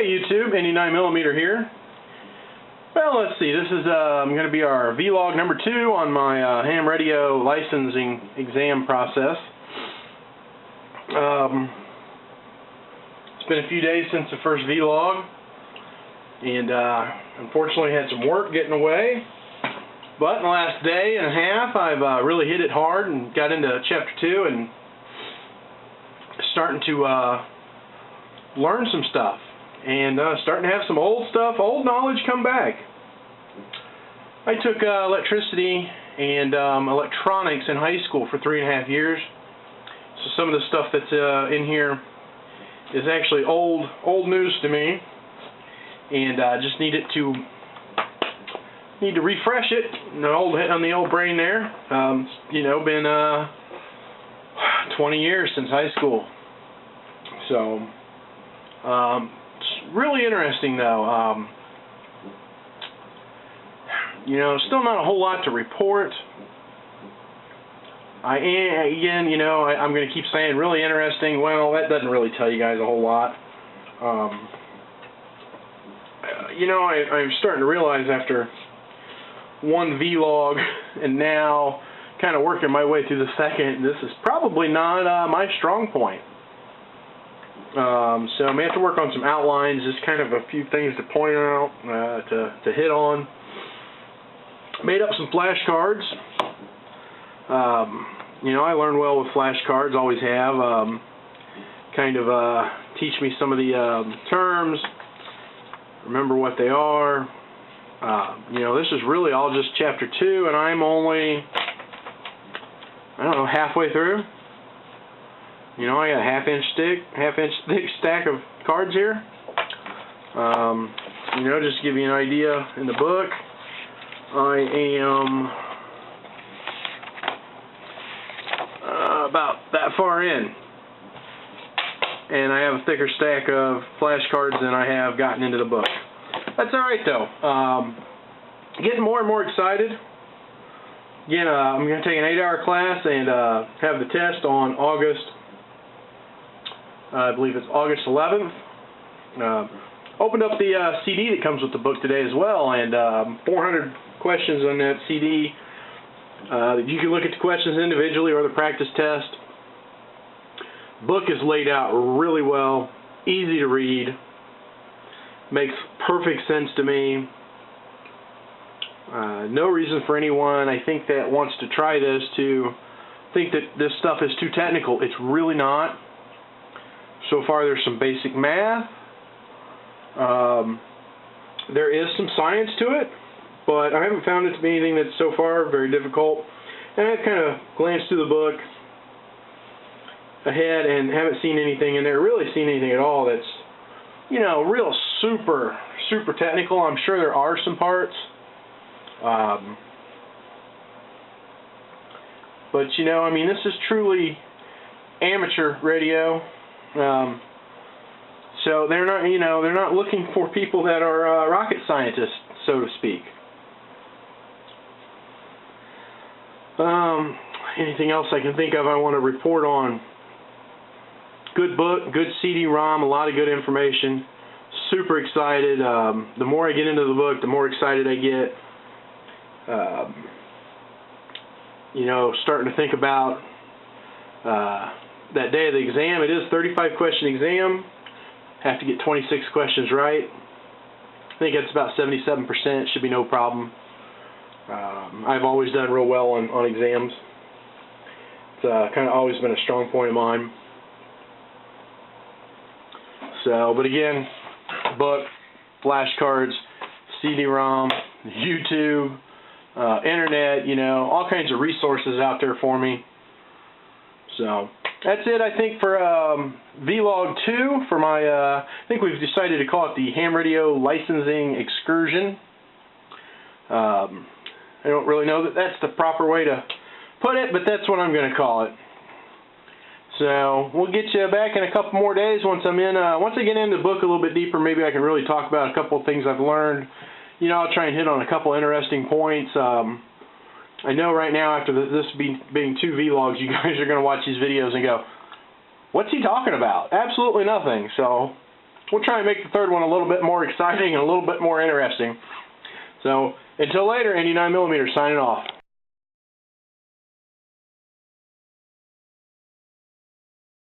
Hey YouTube, 89mm here. Well, let's see, this is going to be our vlog number 2 on my ham radio licensing exam process. It's been a few days since the first vlog, and unfortunately had some work getting away. But in the last day and a half, I've really hit it hard and got into chapter 2 and starting to learn some stuff. And starting to have some old knowledge come back. I took electricity and electronics in high school for 3.5 years. So some of the stuff that's in here is actually old news to me, and I just need to refresh it. On the old brain there. You know, been 20 years since high school. So. It's really interesting though. You know, still not a whole lot to report. I'm going to keep saying really interesting. Well, that doesn't really tell you guys a whole lot. You know, I'm starting to realize after one vlog and now kind of working my way through the second, this is probably not my strong point. So I may have to work on some outlines, just kind of a few things to point out, to hit on. Made up some flashcards. You know, I learn well with flashcards, always have. Kind of teach me some of the terms, remember what they are. You know, this is really all just chapter 2, and I'm only, I don't know, halfway through. You know, I got a half-inch thick stack of cards here. You know, just to give you an idea, in the book, I am about that far in, and I have a thicker stack of flashcards than I have gotten into the book. That's all right though. Getting more and more excited. Again, I'm going to take an 8-hour class and have the test on August. I believe it's August 11th. Opened up the CD that comes with the book today as well, and 400 questions on that CD. You can look at the questions individually or the practice test. Book is laid out really well, easy to read, makes perfect sense to me. No reason for anyone, I think, that wants to try this to think that this stuff is too technical. It's really not. So far there's some basic math. There is some science to it, but I haven't found it to be anything that's so far very difficult. And I've kind of glanced through the book ahead and haven't seen anything in there, really seen anything at all that's, you know, real super technical. I'm sure there are some parts. But, you know, I mean, this is truly amateur radio. So they're not, you know, they're not looking for people that are rocket scientists, so to speak. Anything else I can think of I want to report on? Good book, good CD-ROM, a lot of good information. Super excited. The more I get into the book, the more excited I get. You know, starting to think about that day of the exam. It is a 35-question exam. Have to get 26 questions right. I think that's about 77%. Should be no problem. I've always done real well on exams. It's kind of always been a strong point of mine. So, but again, book, flashcards, CD-ROM, YouTube, internet, you know, all kinds of resources out there for me. So that's it, I think, for vlog 2 for my, I think we've decided to call it the ham radio licensing excursion. I don't really know that that's the proper way to put it, but that's what I'm going to call it. So we'll get you back in a couple more days once I get into the book a little bit deeper. Maybe I can really talk about a couple of things I've learned. You know, I'll try and hit on a couple interesting points. I know right now, after this being 2 vlogs, you guys are going to watch these videos and go, what's he talking about? Absolutely nothing. So we'll try and make the third one a little bit more exciting and a little bit more interesting. So, until later, 89mm signing off.